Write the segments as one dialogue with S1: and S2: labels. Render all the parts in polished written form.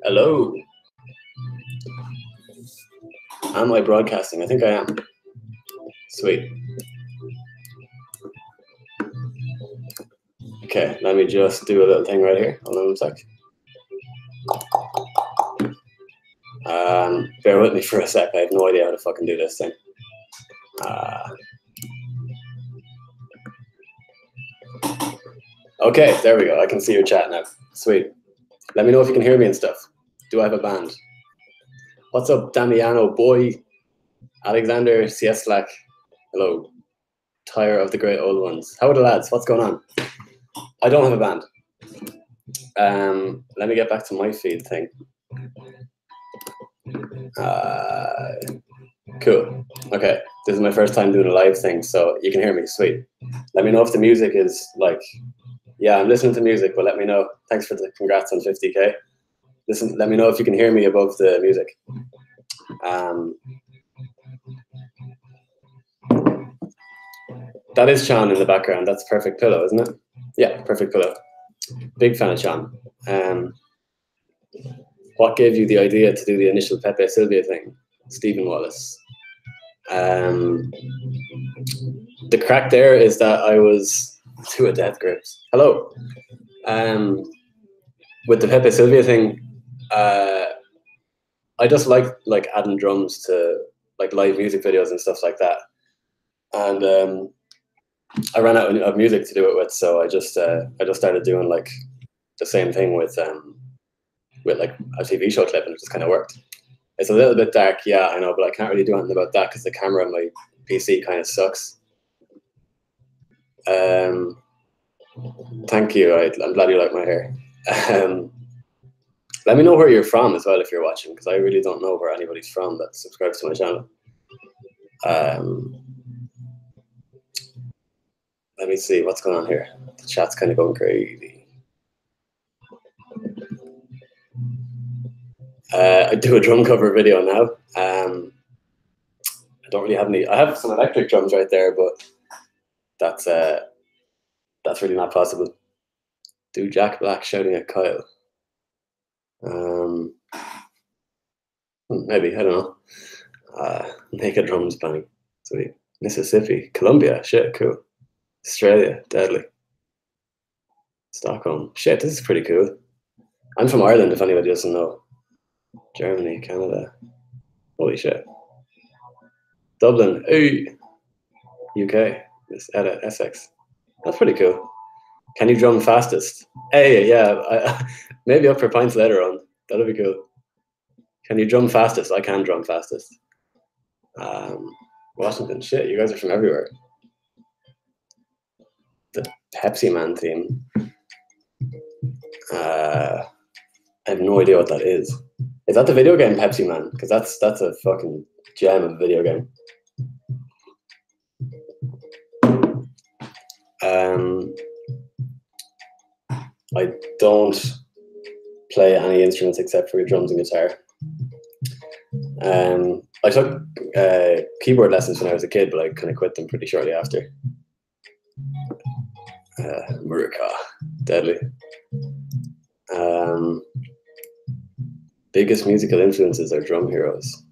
S1: Hello. Am I broadcasting? I think I am. Sweet. Okay, let me just do a little thing right here. Hold on a sec. Bear with me for a sec. I have no idea how to fucking do this thing. Okay, there we go. I can see your chat now. Sweet. Let me know if you can hear me and stuff. Do I have a band? What's up, Damiano boy? Alexander Cieslak. Hello. Tire of the great old ones. How are the lads? What's going on? I don't have a band. Let me get back to my feed thing. Cool. Okay, this is my first time doing a live thing, so you can hear me. Sweet. Let me know if the music is like, yeah, I'm listening to music, but let me know. Thanks for the congrats on 50K. Listen, let me know if you can hear me above the music. That is Sean in the background. That's Perfect Pillow, isn't it? Yeah, Perfect Pillow. Big fan of Sean. What gave you the idea to do the initial Pepe Sylvia thing? Stephen Wallace. The crack there is that I was to a death grips. Hello. With the Pepe Sylvia thing, I just like adding drums to like live music videos and stuff like that. And I ran out of music to do it with, so I just started doing like the same thing with like a TV show clip, and it just kind of worked. It's a little bit dark, yeah, I know, but I can't really do anything about that because the camera on my PC kind of sucks. Thank you. I'm glad you like my hair. Let me know where you're from as well if you're watching, because I really don't know where anybody's from that subscribes to my channel. Let me see what's going on here. The chat's kind of going crazy. I do a drum cover video now. I don't really have any. I have some electric drums right there, but that's really not possible. Do Jack Black shouting at Kyle? Maybe, I don't know. Naked drums bang. Sweet. Mississippi, Colombia, shit, cool. Australia, deadly. Stockholm, shit, this is pretty cool. I'm from Ireland, if anybody doesn't know. Germany, Canada, holy shit. Dublin, hey. UK, Essex. That's pretty cool. Can you drum fastest? Hey, yeah, maybe up for pints later on. That'll be cool. Can you drum fastest? I can drum fastest. Washington, shit, you guys are from everywhere. The Pepsi Man theme. I have no idea what that is. Is that the video game Pepsi Man? Because that's a fucking gem of a video game. I don't play any instruments except for drums and guitar. I took keyboard lessons when I was a kid, but I kind of quit them pretty shortly after. Murica, deadly. Biggest musical influences are drum heroes.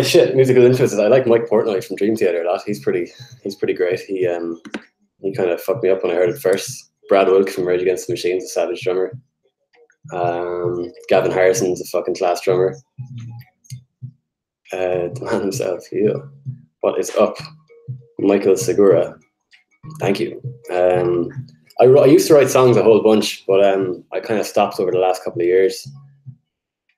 S1: Shit, musical influences. I like Mike Portnoy from Dream Theater a lot. He's pretty great. He kind of fucked me up when I heard it first. Brad Wilk from Rage Against the Machine is a savage drummer. Gavin Harrison's a fucking class drummer. The man himself, yeah. What is up? Michael Segura. Thank you. I used to write songs a whole bunch, but I kind of stopped over the last couple of years.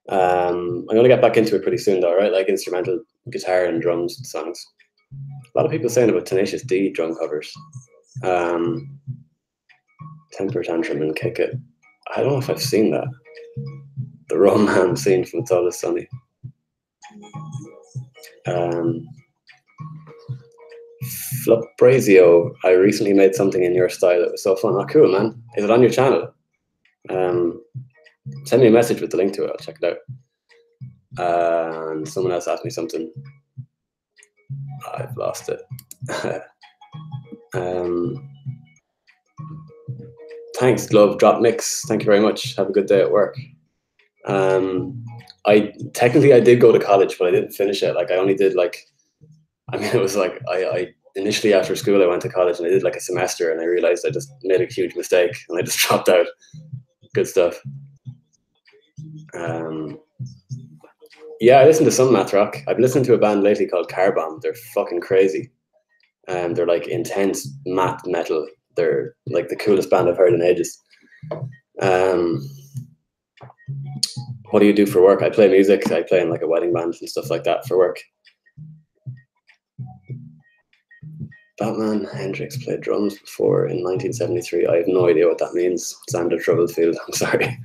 S1: I'm going to get back into it pretty soon though, right? Like instrumental guitar and drums songs. A lot of people saying about Tenacious D drum covers. Temper Tantrum and Kick It. I don't know if I've seen that. The Roman scene from It's Always Sunny. Floprazio, I recently made something in your style. It was so fun. Oh, cool, man. Is it on your channel? Send me a message with the link to it. I'll check it out. And someone else asked me something. I've lost it. Thanks, Glove Drop Mix. Thank you very much. Have a good day at work. I did go to college, but I didn't finish it. Like I only did like, I mean, it was like I initially after school I went to college and I did like a semester and I realized I just made a huge mistake and I just dropped out. Good stuff. Yeah, I listen to some math rock. I've listened to a band lately called Car Bomb. They're fucking crazy. They're like intense math metal. They're like the coolest band I've heard in ages. What do you do for work? I play music. I play in like a wedding band and stuff like that for work. Batman Hendrix played drums before in 1973. I have no idea what that means. Sander Troublefield, I'm sorry.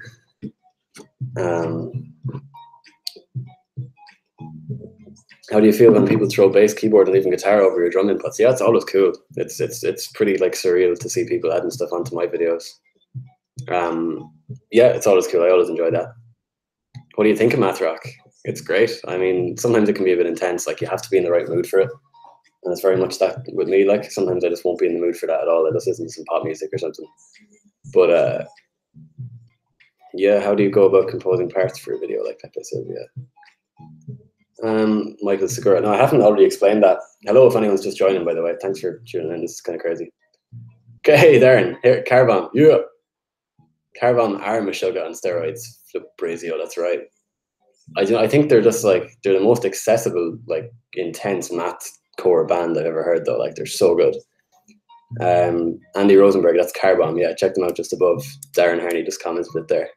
S1: How do you feel when people throw bass, keyboard, and even guitar over your drum inputs? Yeah, it's always cool. It's pretty like surreal to see people adding stuff onto my videos. Yeah, it's always cool. I always enjoy that. What do you think of math rock? It's great. I mean, sometimes it can be a bit intense. Like you have to be in the right mood for it. And it's very much that with me. Like sometimes I just won't be in the mood for that at all. I just listen to some pop music or something. But yeah, how do you go about composing parts for a video like Pepe Sylvia? Michael Segura. No, I haven't already explained that. Hello, if anyone's just joining, by the way. Thanks for tuning in. This is kind of crazy. Okay, hey, Darren. Here, Car Bomb. Yeah. Car Bomb are Meshuggah on steroids. Flip Brazio, that's right. I think they're just like, they're the most accessible, like intense math core band I've ever heard though. Like they're so good. Andy Rosenberg, that's Car Bomb. Yeah, check them out just above. Darren Harney just commented it there.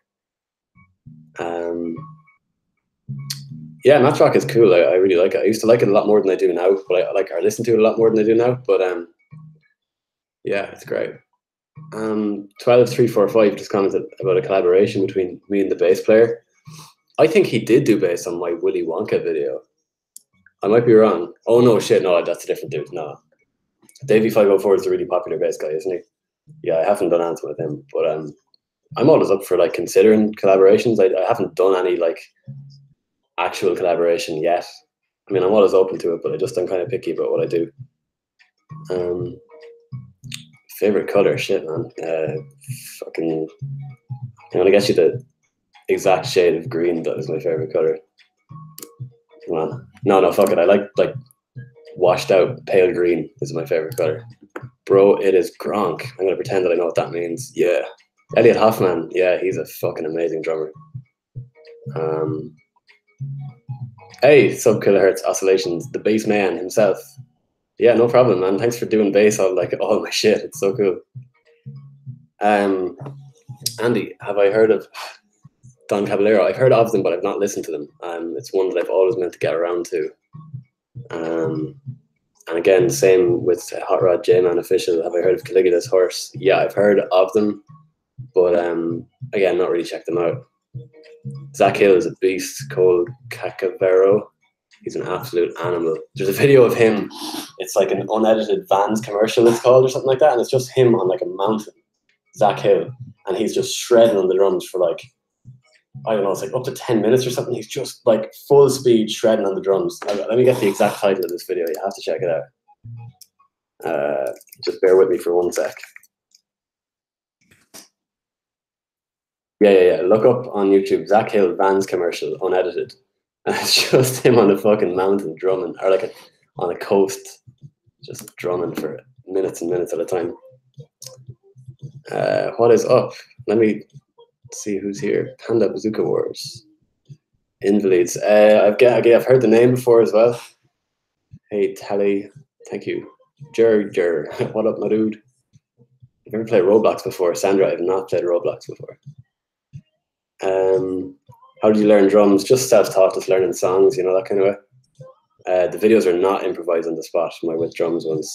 S1: Yeah, math rock is cool. I really like it. I used to like it a lot more than I do now, but I listen to it a lot more than I do now. But yeah, it's great. 12345 just commented about a collaboration between me and the bass player. I think he did do bass on my Willy Wonka video. I might be wrong. Oh no, shit, no, that's a different dude. No, Davey504 is a really popular bass guy, isn't he? Yeah, I haven't done anything with him, but I'm always up for like considering collaborations. I haven't done any like actual collaboration yet. I mean, I'm always open to it, but I'm kind of picky about what I do. Favorite color, shit, man. Fucking, I'm gonna get you the exact shade of green that is my favorite color. Come on. No, fuck it. I like washed out pale green is my favorite color. Bro, it is Gronk. I'm gonna pretend that I know what that means. Yeah. Elliot Hoffman. Yeah, he's a fucking amazing drummer. Hey, sub-kilohertz oscillations, the bass man himself. Yeah, no problem, man. Thanks for doing bass on like all my shit. It's so cool. Andy, have I heard of Don Caballero? I've heard of them, but I've not listened to them. It's one that I've always meant to get around to. And again, same with Hot Rod J-Man Official. Have I heard of Caligula's Horse? Yeah, I've heard of them, but again, not really checked them out. Zach Hill is a beast. Cole Cacavero, he's an absolute animal. There's a video of him. It's like an unedited Vans commercial, it's called, or something like that, and it's just him on like a mountain, Zach Hill, and he's just shredding on the drums for like, I don't know, it's like up to 10 minutes or something. He's just like full speed shredding on the drums. Let me get the exact title of this video. You have to check it out. Just bear with me for 1 sec. Yeah. Look up on YouTube, Zach Hill Vans commercial, unedited. And it's just him on a fucking mountain drumming, or like on a coast, just drumming for minutes and minutes at a time. What is up? Let me see who's here. Panda Bazooka Wars. Invalids. I've heard the name before as well. Hey Tally, thank you. Jer, what up, my dude? I've never played Roblox before. Sandra, I have not played Roblox before. How did you learn drums? Just self-taught, just learning songs, you know, that kind of way. The videos are not improvised on the spot, my with drums ones.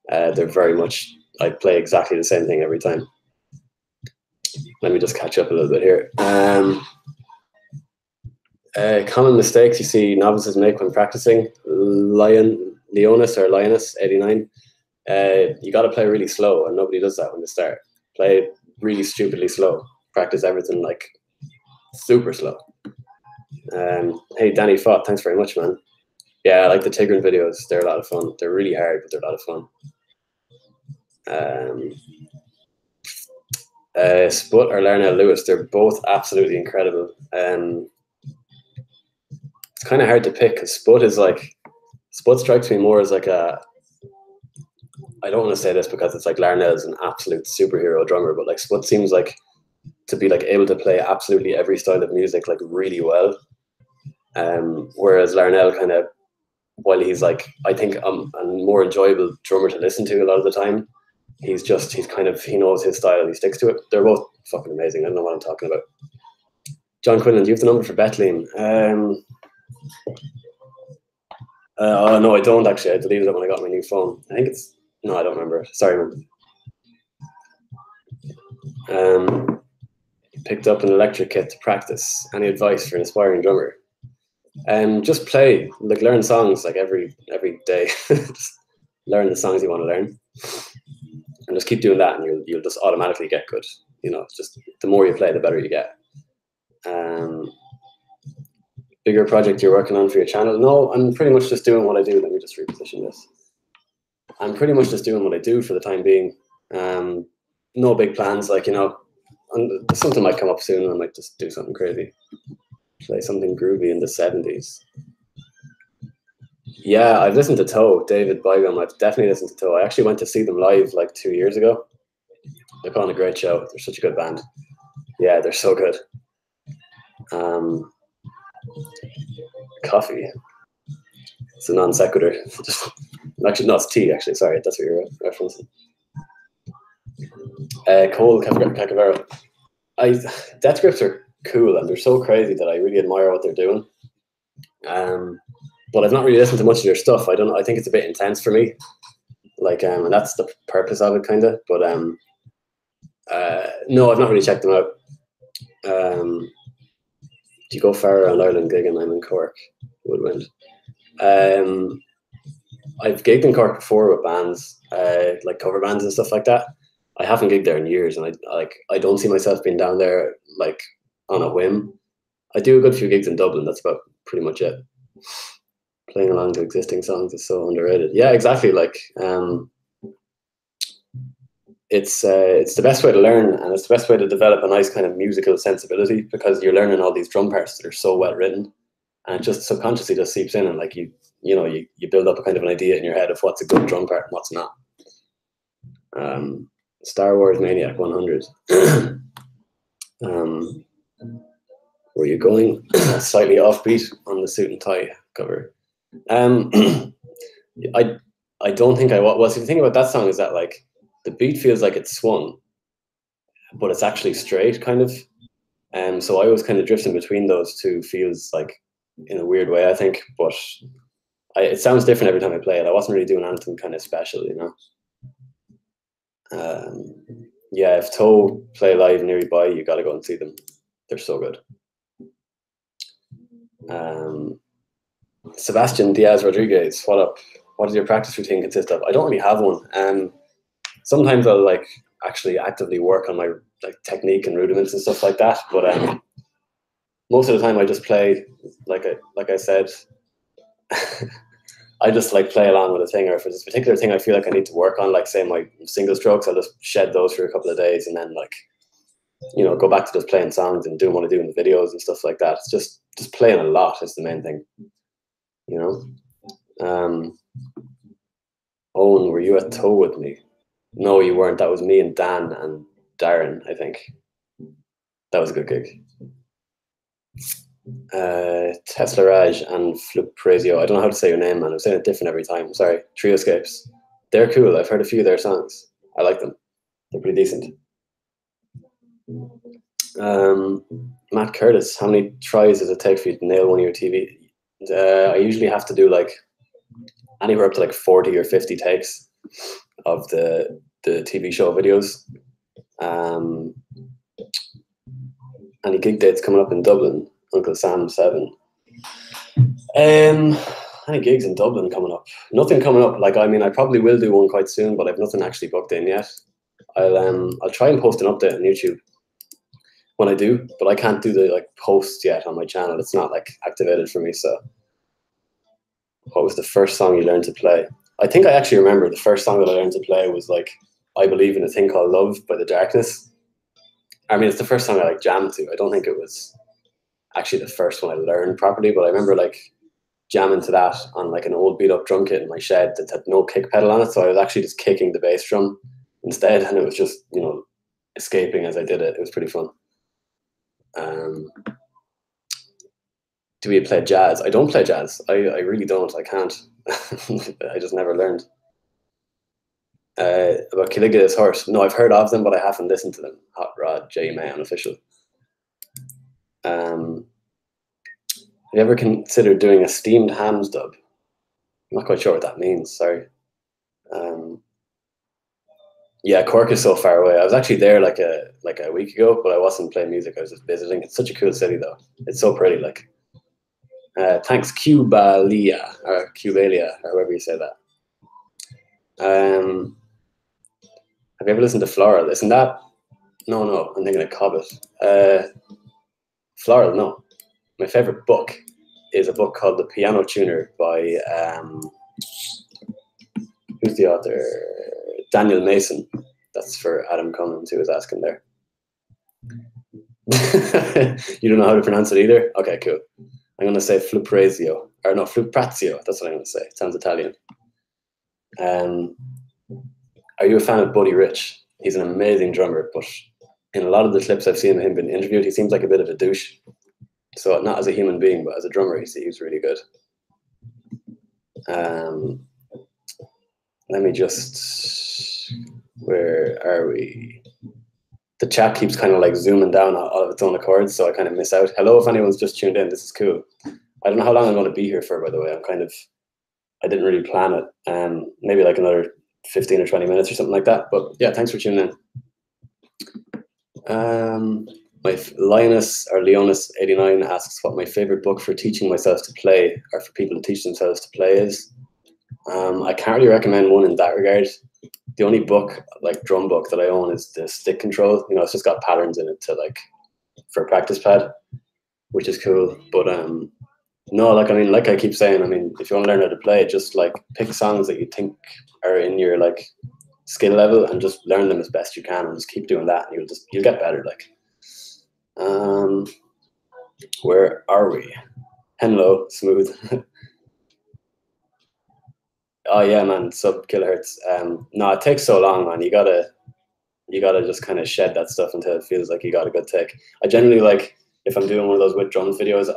S1: They're very much, I play exactly the same thing every time. Let me just catch up a little bit here. Common mistakes you see novices make when practicing. Leonis 89. You got to play really slow, and nobody does that when they start. Play really stupidly slow. Practice everything like super slow. Hey, Danny Fott, thanks very much, man. Yeah, I like the Tigran videos. They're a lot of fun. They're really hard, but they're a lot of fun. Sput or Larnell Lewis, they're both absolutely incredible. It's kind of hard to pick because Sput strikes me more as like a, I don't want to say this because it's like Larnell is an absolute superhero drummer, but like Sput seems like to be like able to play absolutely every style of music like really well. Whereas Larnell kind of, while he's like, I think a more enjoyable drummer to listen to a lot of the time, he knows his style, he sticks to it. They're both fucking amazing. I don't know what I'm talking about. John Quinlan, do you have the number for Bethlehem? Oh no, I don't actually. I deleted it when I got my new phone. I think it's, no, I don't remember. Sorry, man. Picked up an electric kit to practice. Any advice for an aspiring drummer? Just play, like learn songs like every day. Just learn the songs you want to learn, and just keep doing that, and you'll just automatically get good. You know, just the more you play, the better you get. Bigger project you're working on for your channel? No, I'm pretty much just doing what I do. Let me just reposition this. I'm pretty much just doing what I do for the time being. No big plans, like, you know, something might come up soon and I might just do something crazy. Play something groovy in the 70s. Yeah, I've listened to Toe, David Bygum. I've definitely listened to Toe. I actually went to see them live like 2 years ago. They put on a great show. They're such a good band. Yeah, they're so good. Coffee. It's a non sequitur. Actually, no, it's tea. Actually, sorry, that's what you're referencing. Cole Cacavero. Death Grips are cool and they're so crazy that I really admire what they're doing. But I've not really listened to much of their stuff. I think it's a bit intense for me. Like, and that's the purpose of it, kind of. But no, I've not really checked them out. Do you go far around Ireland gigging? I'm in Cork, Woodwind. I've gigged in Cork before with bands, like cover bands and stuff like that. I haven't gigged there in years, and I don't see myself being down there like on a whim. I do a good few gigs in Dublin. That's about pretty much it. Playing along to existing songs is so underrated. Yeah, exactly. Like, it's the best way to learn, and it's the best way to develop a nice kind of musical sensibility, because you're learning all these drum parts that are so well written, and it just subconsciously just seeps in, and like you build up a kind of an idea in your head of what's a good drum part and what's not. Star Wars Maniac 100. Were you going slightly offbeat on the suit and tie cover? I don't think I was. The thing about that song is that like the beat feels like it's swung, but it's actually straight, kind of. So I was kind of drifting between those two feels, like, in a weird way, I think. But it sounds different every time I play it. I wasn't really doing anything kind of special, you know. Yeah, if Toe play live nearby, you got to go and see them. They're so good. Sebastian Diaz Rodriguez, what up? What does your practice routine consist of? I don't really have one. Sometimes I'll like actually actively work on my like technique and rudiments and stuff like that. But most of the time I just play, like I said, I just like play along with a thing. Or if there's a particular thing I feel like I need to work on, like say my single strokes, I'll just shed those for a couple of days and then, like, you know, go back to just playing songs and doing what I do in the videos and stuff like that. It's just playing a lot is the main thing, you know. Owen, were you at Toe with me? No, you weren't. That was me and Dan and Darren, I think. That was a good gig. Tesla Raj and Flip Prezio. I don't know how to say your name, man. I'm saying it different every time. Sorry. Trioscapes. They're cool. I've heard a few of their songs. I like them. They're pretty decent. Matt Curtis, how many tries does it take for you to nail one of your TV? I usually have to do like anywhere up to like 40 or 50 takes of the TV show videos. Any gig dates coming up in Dublin? Uncle Sam 7. Any gigs in Dublin coming up? Nothing coming up. Like, I mean, I probably will do one quite soon, but I've nothing actually booked in yet. I'll try and post an update on YouTube when I do, but I can't do the like posts yet on my channel. It's not like activated for me, so What was the first song you learned to play? I think I actually remember the first song that I learned to play was like I Believe in a Thing Called Love by The Darkness. I mean, it's the first song I like jammed to. I don't think it was actually the first one I learned properly, but I remember like jamming to that on like an old beat up drum kit in my shed that had no kick pedal on it. So I was actually just kicking the bass drum instead, and it was just, you know, escaping as I did it. It was pretty fun. Do we play jazz? I don't play jazz. I really don't. I can't. I just never learned. About Caligula's Horse. No, I've heard of them, but I haven't listened to them. Hot Rod, J May, unofficial. Have you ever considered doing a steamed hams dub? I'm not quite sure what that means. Sorry. Yeah, Cork is so far away. I was actually there like a week ago, but I wasn't playing music. I was just visiting. It's such a cool city, though. It's so pretty. Like, thanks, Cubalia or Cubalia or however you say that. Have you ever listened to Floral? Isn't that? No. I'm thinking of Cobbett. Floral, no. My favorite book is a book called The Piano Tuner by who's the author? Daniel Mason. That's for Adam Cummins, who was asking there. You don't know how to pronounce it either? Okay, cool. I'm going to say Fluprazio. Or no, Fluprazio. That's what I'm going to say. It sounds Italian. Are you a fan of Buddy Rich? He's an amazing drummer, but in a lot of the clips I've seen of him being interviewed, he seems like a bit of a douche. So not as a human being, but as a drummer, he's really good. Let me just, where are we? The chat keeps kind of like zooming down all of its own accord, so I kind of miss out. Hello, if anyone's just tuned in, this is cool. I don't know how long I'm going to be here for, by the way. I didn't really plan it. Maybe like another 15 or 20 minutes or something like that. But yeah, thanks for tuning in. My Linus or Leonis89 asks what my favorite book for teaching myself to play or for people to teach themselves to play is. I can't really recommend one in that regard. The only book, like drum book that I own is the Stick Control. You know, it's just got patterns in it to like for a practice pad, which is cool. But no, like I mean, like I keep saying, I mean, if you want to learn how to play, just like pick songs that you think are in your like skill level and just learn them as best you can and just keep doing that and you'll get better. Like, where are we? Hello, Smooth. Oh yeah, man, sub kilohertz. No, it takes so long, man. You gotta just kind of shed that stuff until it feels like you got a good take. I generally like if I'm doing one of those with drums videos,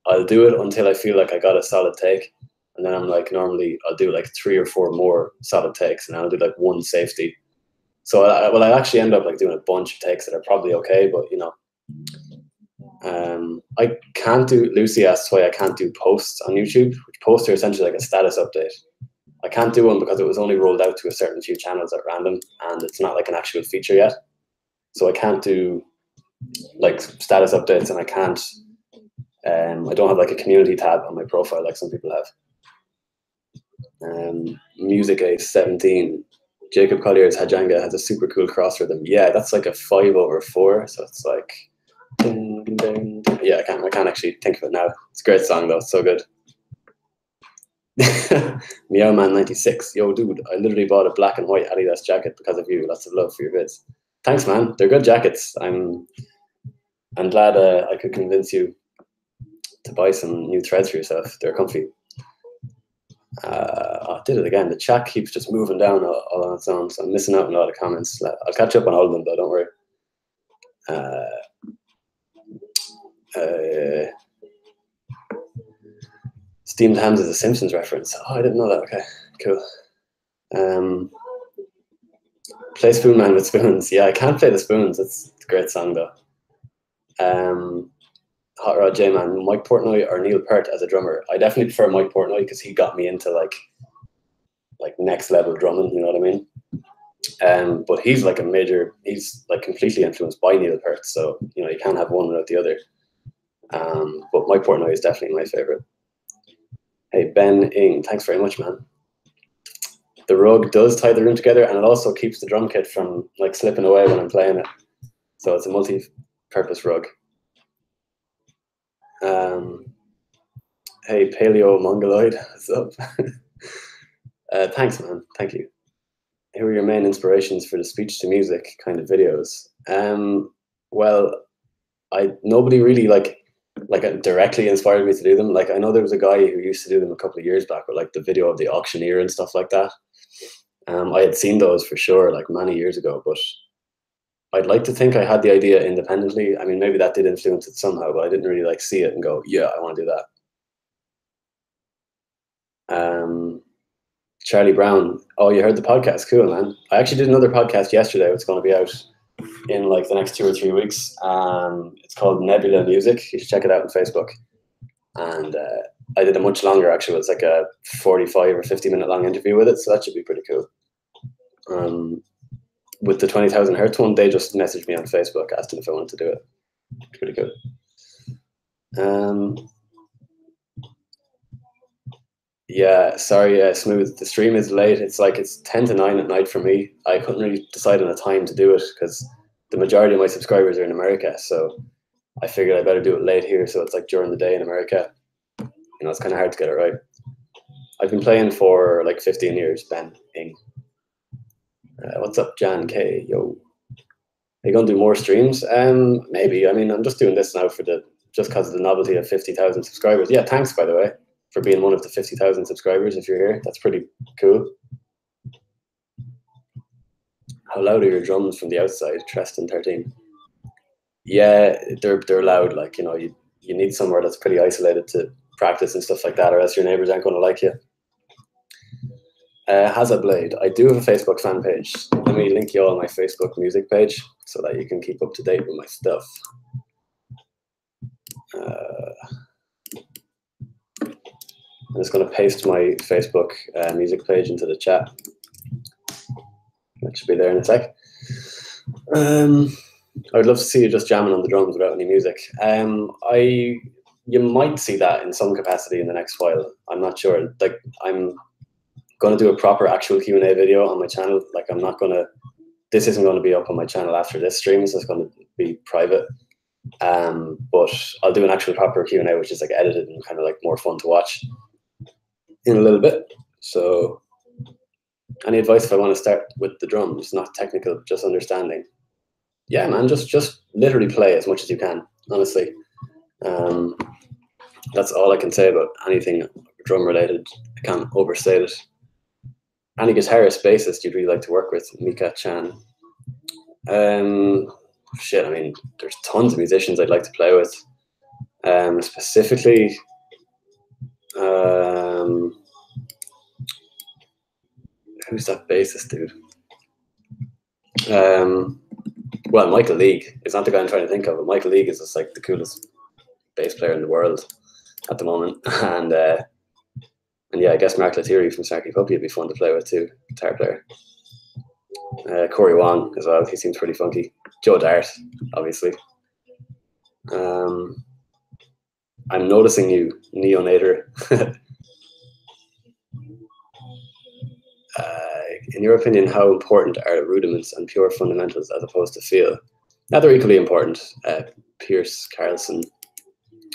S1: I'll do it until I feel like I got a solid take, and then I'm like normally I'll do like 3 or 4 more solid takes, and I'll do like one safety. So I actually end up like doing a bunch of takes that are probably okay, but you know. I can't do, Lucy asks why I can't do posts on YouTube, which posts are essentially like a status update. I can't do one because it was only rolled out to a certain few channels at random and it's not like an actual feature yet. So I can't do like status updates and I can't, I don't have like a community tab on my profile like some people have. Music Ace 17. Jacob Collier's Hajanga has a super cool cross rhythm. Yeah, that's like a 5/4. So it's like, yeah, I can't actually think of it now. It's a great song though, it's so good. Meow Man 96. Yo, dude, I literally bought a black and white Adidas jacket because of you. Lots of love for your vids. Thanks, man. They're good jackets. I'm glad I could convince you to buy some new threads for yourself. They're comfy. I did it again. The chat keeps just moving down all on its own, so I'm missing out on a lot of comments. I'll catch up on all of them, though. Don't worry. Steamed hams is a Simpsons reference. Oh, I didn't know that. Okay, cool. Play Spoon Man with spoons. Yeah, I can't play the spoons. It's a great song though. Hot Rod J Man, Mike Portnoy or Neil Peart as a drummer. I definitely prefer Mike Portnoy because he got me into like next level drumming. You know what I mean? But he's like he's like completely influenced by Neil Peart. So you know you can't have one without the other. But Mike Portnoy is definitely my favorite. Hey, Ben Ing, thanks very much, man. The rug does tie the room together and it also keeps the drum kit from like slipping away when I'm playing it. So it's a multi-purpose rug. Hey, Paleo Mongoloid, what's up? Thanks, man. Thank you. Who are your main inspirations for the speech to music kind of videos? Well, nobody really directly inspired me to do them. Like, I know there was a guy who used to do them a couple of years back, with like the video of the auctioneer and stuff like that. I had seen those for sure, like many years ago, but I'd like to think I had the idea independently. I mean, maybe that did influence it somehow, but I didn't really like see it and go, yeah, I want to do that. Charlie Brown. Oh, you heard the podcast? Cool, man. I actually did another podcast yesterday. It's going to be out in like the next 2 or 3 weeks. It's called Nebula Music. You should check it out on Facebook. And I did a much longer, actually. It's like a 45 or 50-minute long interview with it, so that should be pretty cool. With the 20,000 Hertz one, they just messaged me on Facebook asking if I wanted to do it. Pretty good. Yeah, sorry, Smooth. The stream is late. It's 10 to 9 at night for me. I couldn't really decide on a time to do it because the majority of my subscribers are in America. So I figured I better do it late here. So it's like during the day in America. You know, it's kind of hard to get it right. I've been playing for like 15 years, Ben Ing. What's up, Jan K? Yo. Are you going to do more streams? Maybe. I mean, I'm just doing this now just because of the novelty of 50,000 subscribers. Yeah, thanks, by the way, for being one of the 50,000 subscribers. If you're here, that's pretty cool. How loud are your drums from the outside? Treston 13. Yeah, they're loud. Like, you know, you need somewhere that's pretty isolated to practice and stuff like that, or else your neighbors aren't going to like you. Blade. I do have a Facebook fan page. Let me link you all on my Facebook music page so that you can keep up to date with my stuff. I'm just going to paste my Facebook music page into the chat. That should be there in a sec. I would love to see you just jamming on the drums without any music. You might see that in some capacity in the next while. I'm not sure. Like, I'm going to do a proper actual Q&A video on my channel. Like, this isn't going to be up on my channel after this stream, so it's going to be private. But I'll do an actual proper Q&A, which is like edited and kind of like more fun to watch in a little bit. So any advice if I want to start with the drums? Not technical, just understanding. Yeah, man, just literally play as much as you can, honestly. That's all I can say about anything drum related. I can't overstate it. Any guitarist, bassist you'd really like to work with? Mika Chan. Shit, I mean, there's tons of musicians I'd like to play with. Specifically, who's that bassist dude? Well, Michael League is not the guy I'm trying to think of, but Michael League is just like the coolest bass player in the world at the moment. And yeah, I guess Mark Lettieri from Snarky Puppy would be fun to play with too, guitar player. Corey Wong as well, he seems pretty funky. Joe Dart, obviously. I'm noticing you, Neonator. In your opinion, how important are rudiments and pure fundamentals as opposed to feel? Now they're equally important. Pierce Carlson.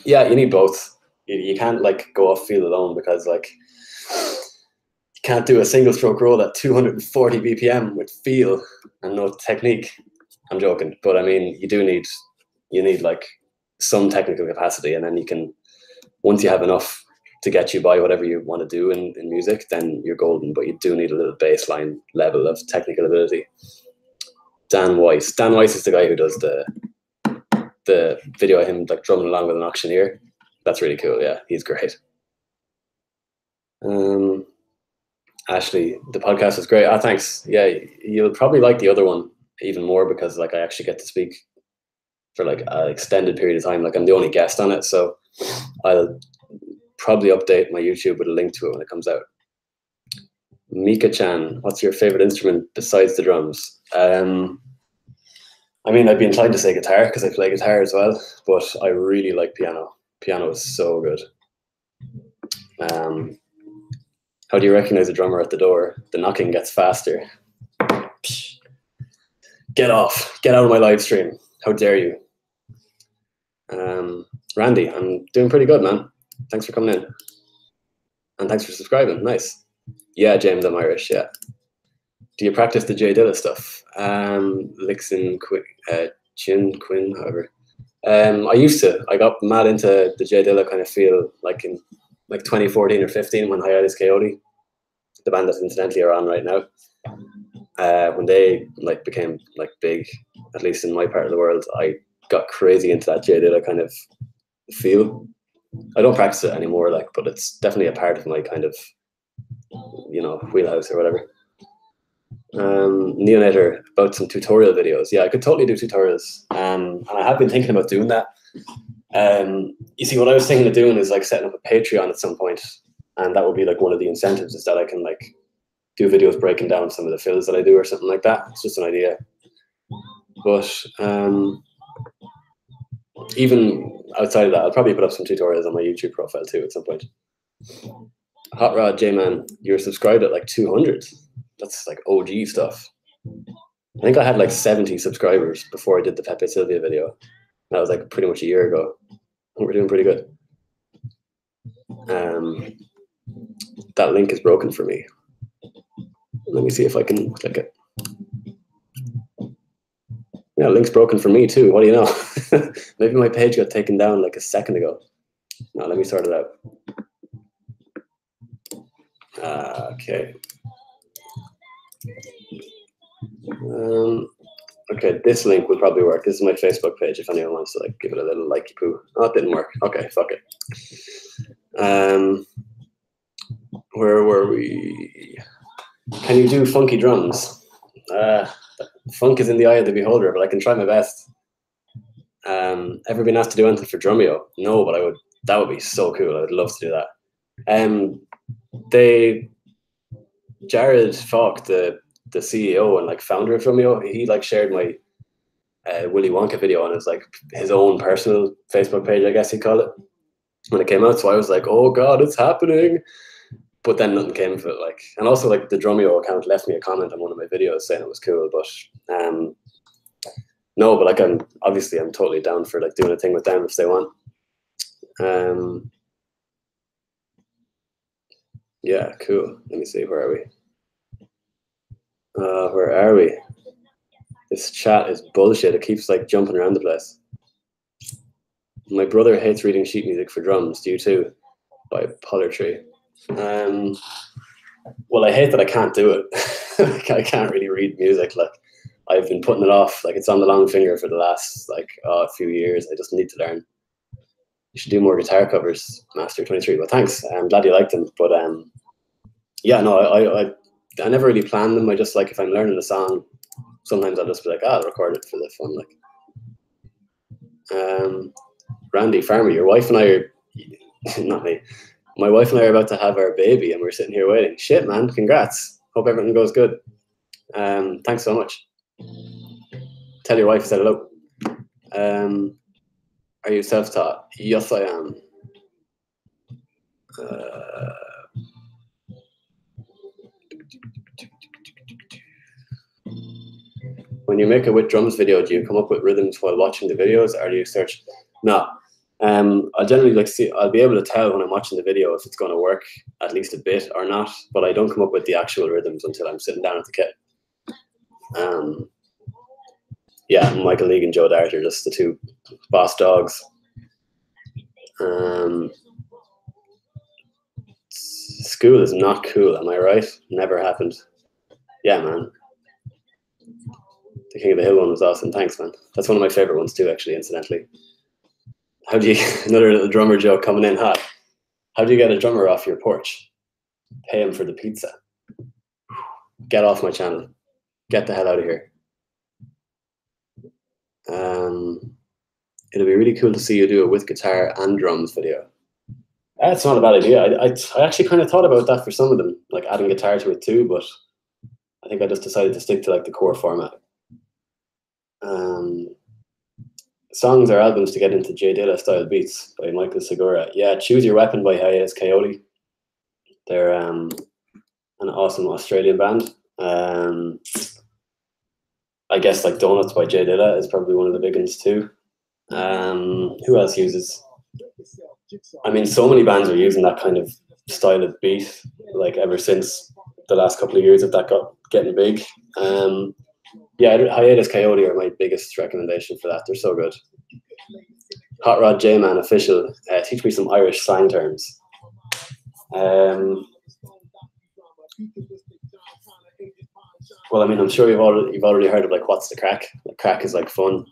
S1: Yeah, you need both. You can't like go off feel alone because like you can't do a single stroke roll at 240 BPM with feel and no technique. I'm joking, but I mean you need like some technical capacity, and then you can, once you have enough to get you by whatever you want to do in music, then you're golden. But you do need a little baseline level of technical ability. Dan Weiss. Dan Weiss is the guy who does the video of him like drumming along with an auctioneer. That's really cool. Yeah, he's great. Ashley, the podcast was great. Thanks. Yeah, you'll probably like the other one even more because like I actually get to speak for like an extended period of time. Like I'm the only guest on it, so I'll probably update my YouTube with a link to it when it comes out. Mika Chan, what's your favorite instrument besides the drums? I mean, I'd be inclined to say guitar because I play guitar as well, but I really like piano. Piano is so good. How do you recognize a drummer at the door? The knocking gets faster. Get off. Get out of my live stream. How dare you? Randy, I'm doing pretty good, man. Thanks for coming in. And thanks for subscribing. Nice. Yeah, James, I'm Irish, yeah. Do you practice the J Dilla stuff? Lixin, Chin, Quinn, however. I used to. I got mad into the J Dilla kind of feel like in like 2014 or 15 when Hiatus Coyote, the band that incidentally are on right now, when they like became like big, at least in my part of the world, I got crazy into that J Dilla kind of feel. I don't practice it anymore, like, but it's definitely a part of my kind of, you know, wheelhouse or whatever. Neonator, about some tutorial videos. Yeah, I could totally do tutorials, and I have been thinking about doing that. You see, what I was thinking of doing is like setting up a Patreon at some point, and that would be like one of the incentives, is that I can like do videos breaking down some of the fills that I do or something like that. It's just an idea. But even outside of that, I'll probably put up some tutorials on my YouTube profile too at some point. Hot Rod J-Man, you were subscribed at like 200. That's like OG stuff. I think I had like 70 subscribers before I did the Pepe Sylvia video. That was like pretty much a year ago. We're doing pretty good. That link is broken for me. Let me see if I can click it. Yeah, link's broken for me too. What do you know? Maybe my page got taken down like a second ago. No, let me sort it out. Okay. Okay, this link would probably work. This is my Facebook page if anyone wants to like give it a little likey poo. Oh, it didn't work. Okay, fuck it. Where were we? Can you do funky drums? Funk is in the eye of the beholder, but I can try my best. Ever been asked to do anything for Drumeo? No, but I would. That would be so cool. I would love to do that. Jared Falk, the CEO and like founder of Drumeo, he like shared my Willy Wonka video on his like his own personal Facebook page, I guess he'd call it, when it came out. So I was like, oh god, it's happening. But then nothing came of it. Like, and also like the Drumeo account left me a comment on one of my videos saying it was cool, but no, but like I'm totally down for like doing a thing with them if they want. Yeah, cool. Let me see, where are we? Where are we? This chat is bullshit. It keeps like jumping around the place. My brother hates reading sheet music for drums. Do you too? By Polartree. Well, I hate that I can't do it. I can't really read music. Like, I've been putting it off. Like, it's on the long finger for the last like a few years. I just need to learn. You should do more guitar covers, Master 23. Well, thanks. I'm glad you liked them. But yeah, no, I never really plan them. I just like, if I'm learning a song, sometimes I'll just be like, I'll record it for the fun. Like, Randy Farmer, your wife and I are, not me, my wife and I are about to have our baby and we're sitting here waiting. Shit, man, congrats. Hope everything goes good. Thanks so much. Tell your wife I said hello. Are you self-taught? Yes, I am. When you make a with drums video, do you come up with rhythms while watching the videos, or do you search? No. I'll generally like see. I'll be able to tell when I'm watching the video if it's going to work at least a bit or not. But I don't come up with the actual rhythms until I'm sitting down at the kit. Yeah, Michael League and Joe Dart are just the two boss dogs. School is not cool, am I right? Never happened. Yeah, man. The King of the Hill one was awesome. Thanks, man. That's one of my favorite ones too, actually, incidentally. How do you, another little drummer joke coming in hot. How do you get a drummer off your porch? Pay him for the pizza. Get off my channel. Get the hell out of here. It'll be really cool to see you do it with guitar and drums video. That's not a bad idea. I actually kind of thought about that for some of them, like adding guitar to it too, but I think I just decided to stick to like the core format. Songs or albums to get into J Dilla style beats by Michael Segura. Yeah, Choose Your Weapon by Hiatus Coyote. They're an awesome Australian band. I guess like Donuts by J Dilla is probably one of the big ones too. Who else uses? I mean, so many bands are using that kind of style of beat, like ever since the last couple of years that got getting big. Yeah, Hiatus Coyote are my biggest recommendation for that. They're so good. Hot Rod J-Man official. Teach me some Irish slang terms. Well, I mean, I'm sure you've already heard of like what's the crack. Like, crack is like fun.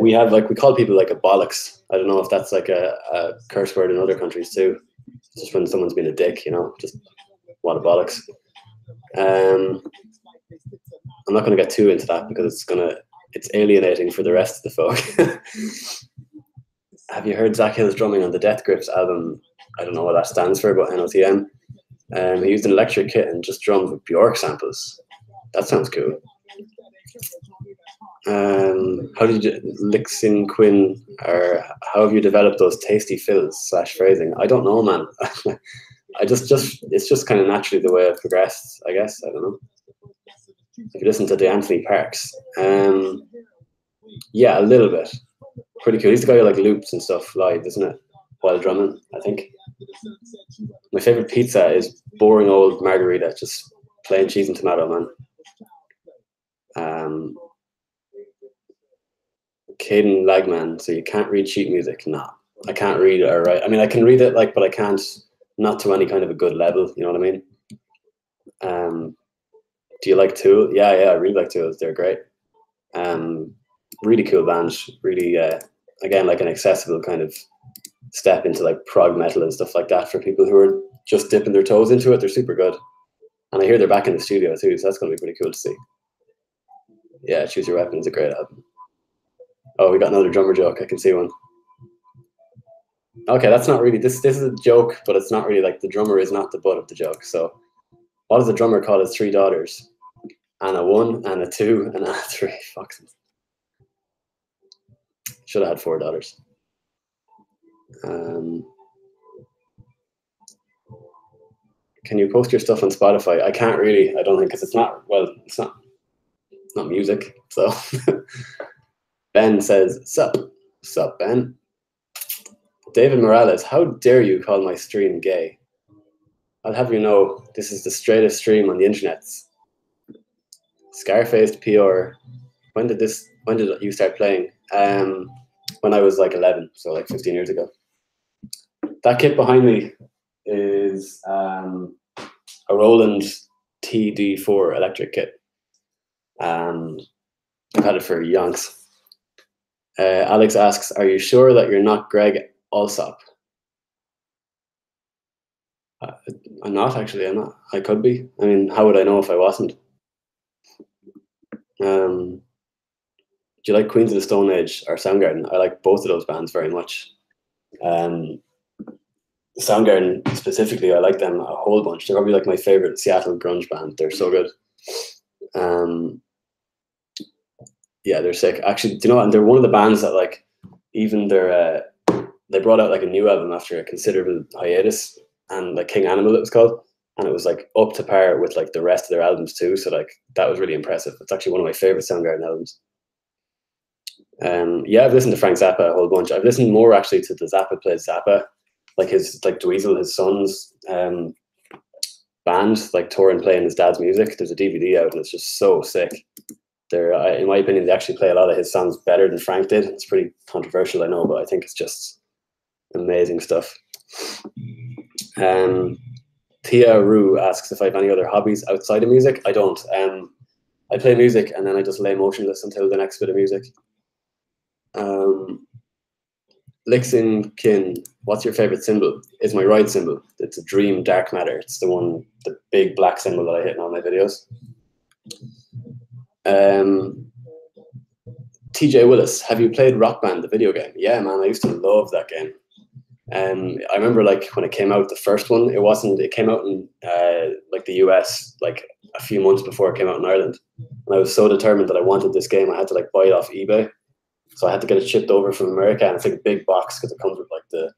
S1: We have like we call people like a bollocks. I don't know if that's like a curse word in other countries too. It's just when someone's been a dick, you know, just what a bollocks. I'm not going to get too into that because it's alienating for the rest of the folk. Have you heard Zach Hill's drumming on the Death Grips album? I don't know what that stands for, but NOTM. He used an electric kit and just drummed with Bjork samples. That sounds cool. How did you Lixin Quinn, or how have you developed those tasty fills / phrasing? I don't know, man. I just it's just kind of naturally the way I've progressed, I guess. I don't know. If you listen to the Anthony Parks, yeah, a little bit. Pretty cool. He's the guy who like loops and stuff live, isn't it? While drumming, I think. My favorite pizza is boring old margarita, just plain cheese and tomato, man. Caden Lagman, so you can't read sheet music? Nah, I can't read it or write. I mean, I can read it, like, but I can't, not to any kind of a good level, you know what I mean? Do you like Tool? Yeah, I really like Tool. They're great. Really cool band. Really, again, like an accessible kind of step into like prog metal and stuff like that for people who are just dipping their toes into it. They're super good. And I hear they're back in the studio too, so that's going to be pretty cool to see. Yeah, Choose Your Weapon is a great album. Oh, we got another drummer joke. I can see one. Okay, that's not really, this is a joke, but it's not really like the drummer is not the butt of the joke. So what does the drummer call his 3 daughters? Anna 1, Anna 2, and Anna 3. Fuck. Should have had 4 daughters. Can you post your stuff on Spotify? I can't really, I don't think, because it's not music. So Ben says, sup, Ben. David Morales, how dare you call my stream gay? I'll have you know, this is the straightest stream on the internet. Scarfaced PR. When did you start playing? When I was like 11, so like 15 years ago. That kit behind me is a Roland TD4 electric kit. I've had it for yonks. Alex asks, are you sure that you're not Greg Alsop? I'm not, actually. I'm not. I could be. I mean, how would I know if I wasn't? Do you like Queens of the Stone Age or Soundgarden? I like both of those bands very much. Soundgarden specifically, I like them a whole bunch. They're probably like my favorite Seattle grunge band. They're so good. Yeah, they're sick. Actually, do you know what? And they're one of the bands that like, even they brought out like a new album after a considerable hiatus, and like King Animal it was called, and it was like up to par with like the rest of their albums too. So like that was really impressive. It's actually one of my favorite Soundgarden albums. Yeah, I've listened to Frank Zappa a whole bunch. I've listened more actually to the Zappa Plays Zappa, like Dweezil, his son's band, like touring playing his dad's music. There's a DVD out and it's just so sick. In my opinion, they actually play a lot of his songs better than Frank did. It's pretty controversial, I know, but I think it's just amazing stuff. Tia Rue asks if I have any other hobbies outside of music. I don't. I play music and then I just lay motionless until the next bit of music. Lixin Kin, what's your favorite symbol? It's my right symbol. It's a Dream Dark Matter. It's the big black symbol that I hit in all my videos. TJ Willis, have you played Rock Band, the video game? Yeah, man, I used to love that game. I remember like when it came out, the first one, it came out in like the US like a few months before it came out in Ireland. And I was so determined that I wanted this game, I had to like buy it off eBay. So I had to get it shipped over from America, and it's like a big box because it comes with like the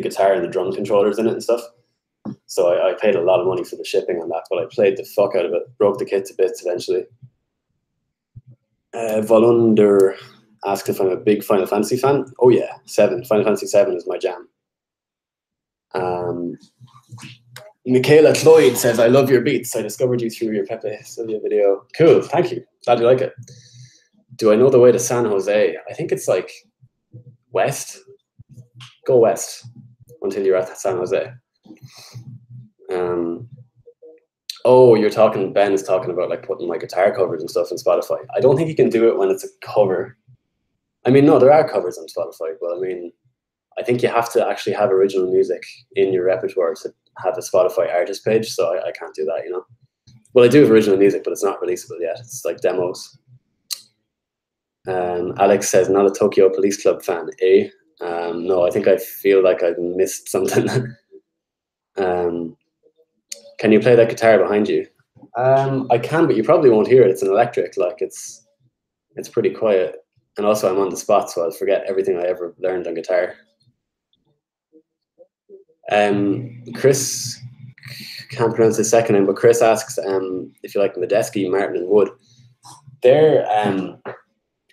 S1: guitar and the drum controllers in it and stuff. So I paid a lot of money for the shipping on that, but I played the fuck out of it, broke the kit to bits eventually. Volunder asks if I'm a big Final Fantasy fan. Oh yeah, 7. Final Fantasy 7 is my jam. Michaela Cloyd says, I love your beats. I discovered you through your Pepe Sylvia video. Cool, thank you. Glad you like it. Do I know the way to San Jose? I think it's like west. Go west until you're at San Jose. Oh, Ben is talking about like putting my guitar covers and stuff in Spotify. I don't think you can do it when it's a cover. I mean, no, there are covers on Spotify, but I mean, I think you have to actually have original music in your repertoire to have a Spotify artist page, so I can't do that, you know. Well, I do have original music, but it's not releasable yet. It's like demos. Alex says, not a Tokyo Police Club fan, eh? No, I think I feel like I've missed something. Can you play that guitar behind you? I can, but you probably won't hear it. It's an electric, like it's pretty quiet. And also I'm on the spot, so I'll forget everything I ever learned on guitar. Chris, can't pronounce his second name, but Chris asks if you like Medeski, Martin and Wood. They're,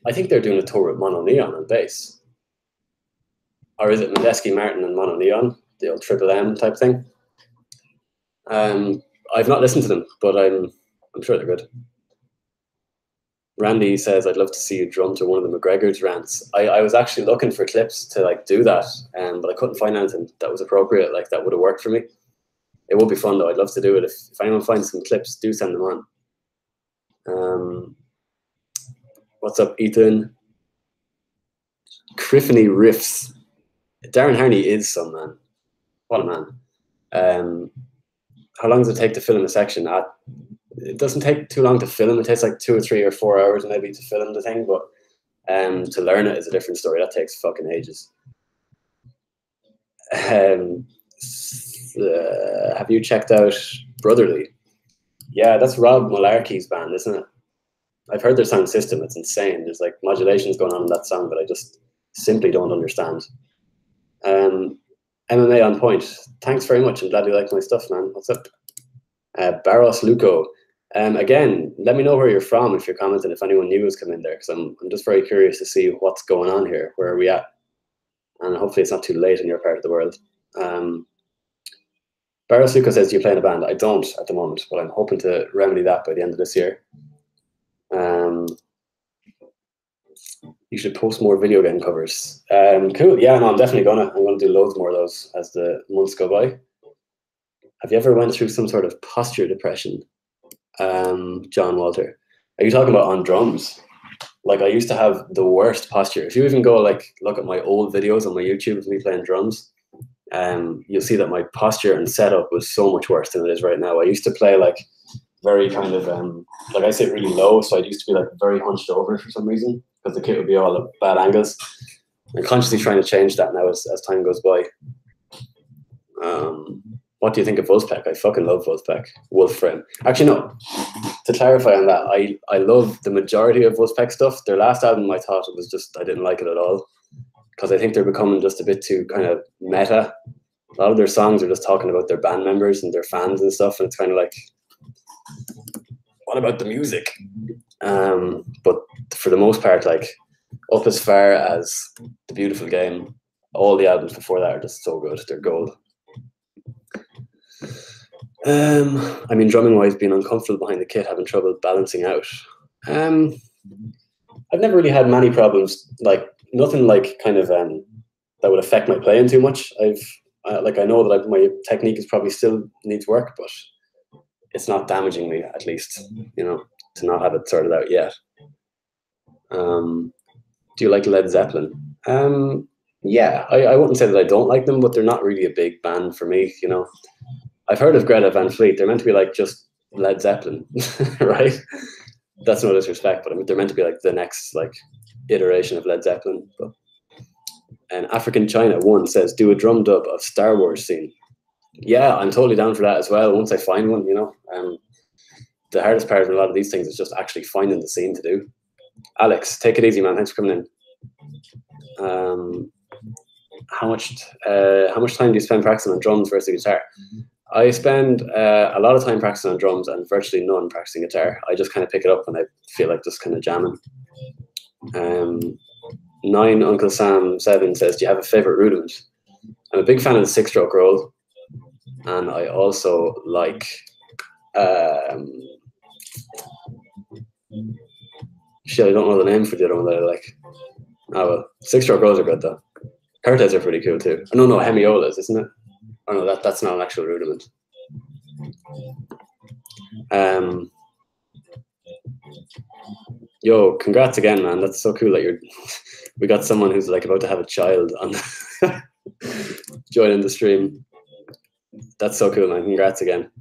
S1: I think they're doing a tour with Mono Neon on bass. Or is it Medeski, Martin and Mono Neon? The old Triple M type thing. I've not listened to them, but I'm sure they're good. Randy says, I'd love to see you drum to one of the McGregor's rants. I was actually looking for clips to like do that, but I couldn't find anything that was appropriate, like that would have worked for me. It would be fun though. I'd love to do it. If anyone finds some clips, do send them on. What's up, Ethan? Criffany Riffs. Darren Harney is some man. What a man. How long does it take to film a section? It doesn't take too long to film. It takes like 2 or 3 or 4 hours maybe to film the thing, but to learn it is a different story. That takes fucking ages. Have you checked out Brotherly? Yeah, that's Rob Malarkey's band, isn't it? I've heard their sound system. It's insane. There's like modulations going on in that song, but I just simply don't understand. MMA on point. Thanks very much. I'm glad you like my stuff, man. What's up? Barros Luco. Again, let me know where you're from if you're commenting, if anyone new has come in there, because I'm just very curious to see what's going on here. Where are we at? And hopefully it's not too late in your part of the world. Barros Luco says, do you play in a band? I don't at the moment, but I'm hoping to remedy that by the end of this year. You should post more video game covers. Cool. Yeah, no, I'm definitely gonna do loads more of those as the months go by. Have you ever went through some sort of posture depression? John Walter. Are you talking about on drums? Like I used to have the worst posture. If you even go like look at my old videos on my YouTube of me playing drums, you'll see that my posture and setup was so much worse than it is right now. I used to play like very kind of like I sit really low, so I used to be like very hunched over for some reason because the kit would be all at bad angles. I'm consciously trying to change that now as time goes by. What do you think of Wolfpack? I fucking love Wolfpack. Wolfram. Actually, no. To clarify on that, I love the majority of Wolfpack stuff. Their last album, I thought it was just, I didn't like it at all. Because I think they're becoming just a bit too kind of meta. A lot of their songs are just talking about their band members and their fans and stuff. And it's kind of like, what about the music? But for the most part, like, up as far as The Beautiful Game, all the albums before that are just so good. They're gold. I mean, drumming wise, being uncomfortable behind the kit, having trouble balancing out. I've never really had many problems, like nothing like kind of that would affect my playing too much. I know that my technique is probably still needs work, but it's not damaging me, at least, you know, to not have it sorted out yet. Do you like Led Zeppelin? Yeah, I wouldn't say that I don't like them, but they're not really a big band for me, you know. I've heard of Greta Van Fleet. They're meant to be like just Led Zeppelin, right? That's no disrespect, but I mean, they're meant to be like the next like iteration of Led Zeppelin. But, and African China 1 says, do a drum dub of Star Wars scene. Yeah, I'm totally down for that as well. Once I find one, you know. The hardest part of a lot of these things is just actually finding the scene to do. Alex, take it easy, man. Thanks for coming in. How much time do you spend practicing on drums versus guitar? I spend a lot of time practicing on drums and virtually none practicing guitar. I just kind of pick it up when I feel like just kind of jamming. 9 Uncle Sam 7 says, do you have a favorite rudiment? I'm a big fan of the 6-stroke roll, and I also like shit, I don't know the name for the other one that I like. Oh well, 6-stroke rolls are good though. Curtes are pretty cool too. No, hemiolas, isn't it? Oh no, that's not an actual rudiment. Yo, congrats again, man. That's so cool that we got someone who's like about to have a child on joining the stream. That's so cool, man. Congrats again.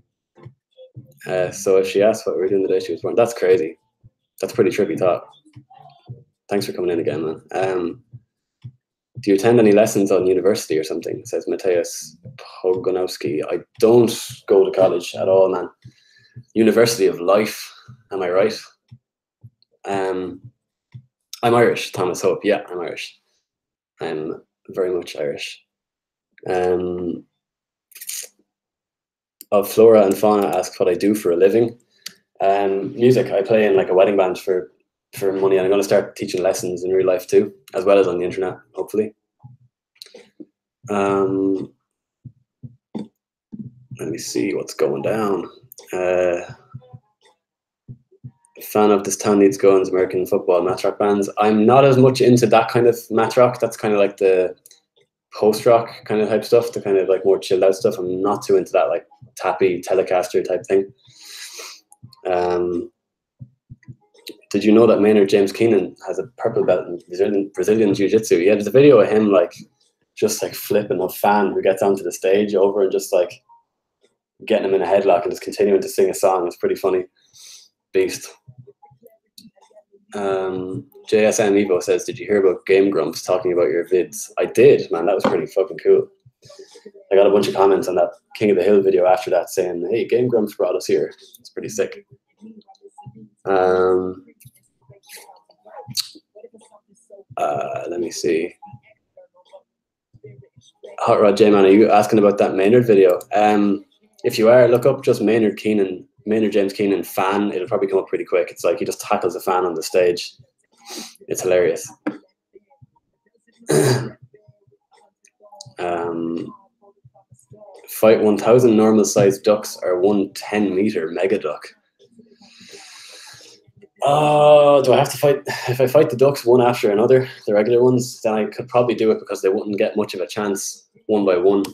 S1: So if she asked what we were doing the day she was born, that's crazy. That's a pretty trippy thought. Thanks for coming in again, man. Do you attend any lessons on university or something? Says Mateusz Pogonowski. I don't go to college at all, man. University of Life, am I right? I'm Irish, Thomas Hope. Yeah, I'm Irish. I'm very much Irish. Of Flora and Fauna asks what I do for a living. Music. I play in like a wedding band for money, and I'm going to start teaching lessons in real life too, as well as on the internet, hopefully. Let me see what's going down. Fan of This Town Needs Guns, American football, math rock bands. I'm not as much into that kind of math rock. That's kind of like the post rock kind of type stuff, the kind of like more chilled out stuff. I'm not too into that like tappy Telecaster type thing. Did you know that Maynard James Keenan has a purple belt in Brazilian Jiu-Jitsu? Yeah, there's a video of him like just like flipping a fan who gets onto the stage over and just like getting him in a headlock and just continuing to sing a song. It's pretty funny. Beast. JSM Evo says, did you hear about Game Grumps talking about your vids? I did, man. That was pretty fucking cool. I got a bunch of comments on that King of the Hill video after that saying, hey, Game Grumps brought us here. It's pretty sick. Let me see. Hot Rod J-Man, are you asking about that Maynard video? If you are, look up just Maynard James Keenan fan. It'll probably come up pretty quick. It's like he just tackles a fan on the stage. It's hilarious. Fight 1,000 normal sized ducks or 1 10-meter mega duck. Do I have to fight? If I fight the ducks one after another, the regular ones, then I could probably do it because they wouldn't get much of a chance one by one.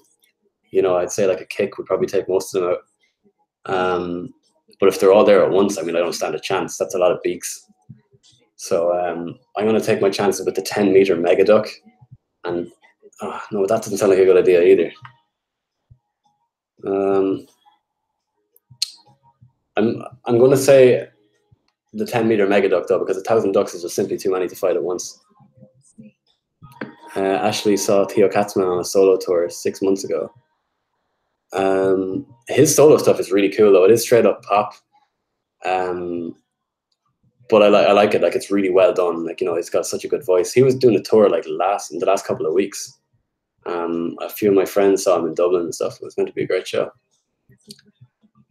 S1: You know, I'd say like a kick would probably take most of them out. But if they're all there at once, I mean, I don't stand a chance. That's a lot of beaks. So I'm going to take my chances with the 10-meter mega duck. And no, that doesn't sound like a good idea either. I'm going to say the 10-meter mega duck though, because 1,000 ducks is just simply too many to fight at once. Ashley saw Theo Katzman on a solo tour 6 months ago. His solo stuff is really cool though. It is straight up pop. But I like it. Like, it's really well done. Like, you know, he's got such a good voice. He was doing a tour like in the last couple of weeks. A few of my friends saw him in Dublin and stuff. It was meant to be a great show.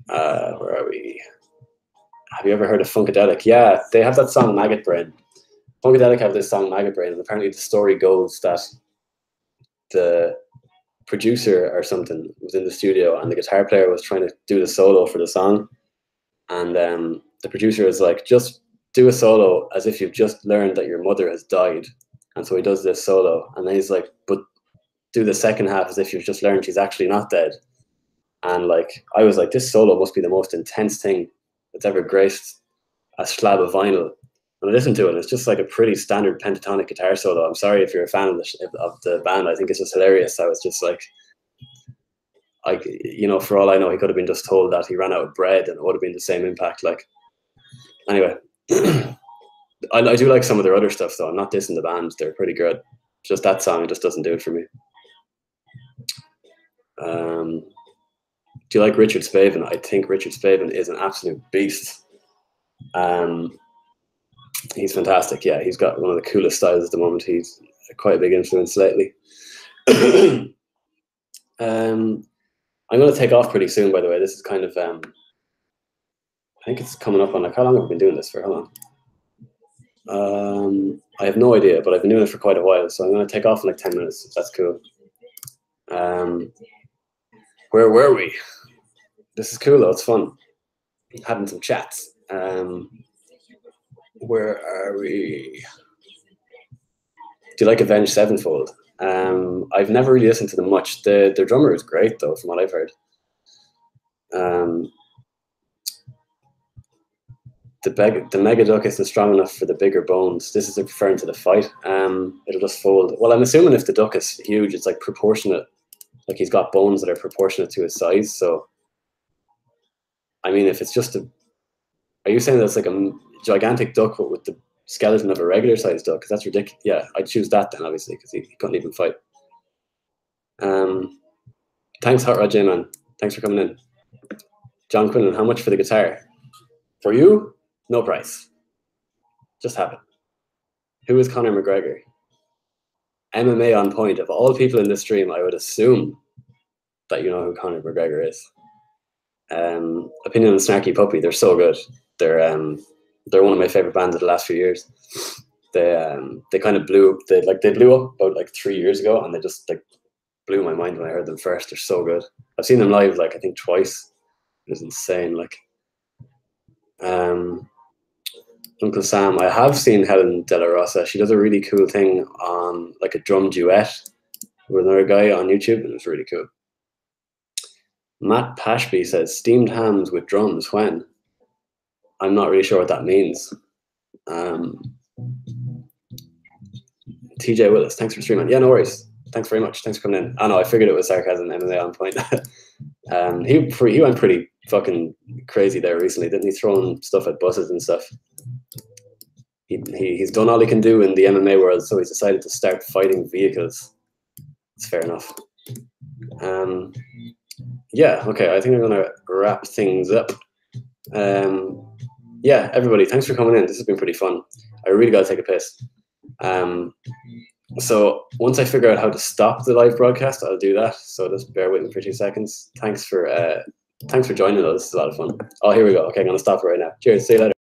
S1: Where are we? Have you ever heard of Funkadelic? Yeah, they have that song Maggot Brain. Funkadelic have this song Maggot Brain, and apparently the story goes that the producer or something was in the studio and the guitar player was trying to do the solo for the song, and the producer was like, just do a solo as if you've just learned that your mother has died. And so he does this solo, and then he's like, but do the second half as if you've just learned she's actually not dead. And like, I was like, this solo must be the most intense thing that's ever graced a slab of vinyl. And I listened to it, and it's just like a pretty standard pentatonic guitar solo. I'm sorry if you're a fan of the band. I think it's just hilarious. I was just like, you know, for all I know, he could have been just told that he ran out of bread, and it would have been the same impact. Like, anyway, I do like some of their other stuff though. I'm not dissing the band; they're pretty good. Just that song just doesn't do it for me. Do you like Richard Spaven? I think Richard Spaven is an absolute beast. He's fantastic. Yeah, he's got one of the coolest styles at the moment. He's quite a big influence lately. I'm going to take off pretty soon, by the way. This is kind of, I think it's coming up on, like, how long have we been doing this for? Hold on. I have no idea, but I've been doing it for quite a while, so I'm going to take off in like 10 minutes. That's cool. Where were we? This is cool though. It's fun. Having some chats. Where are we? Do you like Avenged Sevenfold? I've never really listened to them much. Their drummer is great though, from what I've heard. The mega duck isn't strong enough for the bigger bones. This is referring to the fight. It'll just fold. Well, I'm assuming if the duck is huge, it's like proportionate. Like he's got bones that are proportionate to his size. So, I mean, if it's just a, are you saying that's like a gigantic duck with the skeleton of a regular sized duck? Because that's ridiculous. Yeah, I'd choose that then, obviously, because he couldn't even fight. Thanks, Hot Rod J Man. Thanks for coming in. John Quinlan, how much for the guitar? For you, no price. Just have it. Who is Conor McGregor? MMA on point. Of all people in this stream, I would assume that you know who Conor McGregor is. Opinion on Snarky Puppy. They're so good. They're one of my favorite bands of the last few years. They kind of blew up about like 3 years ago, and they just like blew my mind when I heard them first. They're so good. I've seen them live like I think twice. It was insane. Like Uncle Sam, I have seen Helen De La Rosa. She does a really cool thing on like a drum duet with another guy on YouTube, and it was really cool. Matt Pashby says steamed hams with drums. When? I'm not really sure what that means. TJ Willis, thanks for streaming. Yeah, no worries. Thanks very much. Thanks for coming in. I know, I figured it was sarcasm. MMA on point. He went pretty fucking crazy there recently, didn't he? Throwing stuff at buses and stuff. He's done all he can do in the MMA world, so he's decided to start fighting vehicles. It's fair enough. Yeah, okay, I think I'm gonna wrap things up. Yeah, everybody, thanks for coming in. This has been pretty fun. I really gotta take a piss. So once I figure out how to stop the live broadcast, I'll do that. So just bear with me for 2 seconds. Thanks for joining us. This is a lot of fun. Oh, here we go. Okay, I'm gonna stop it right now. Cheers. See you later.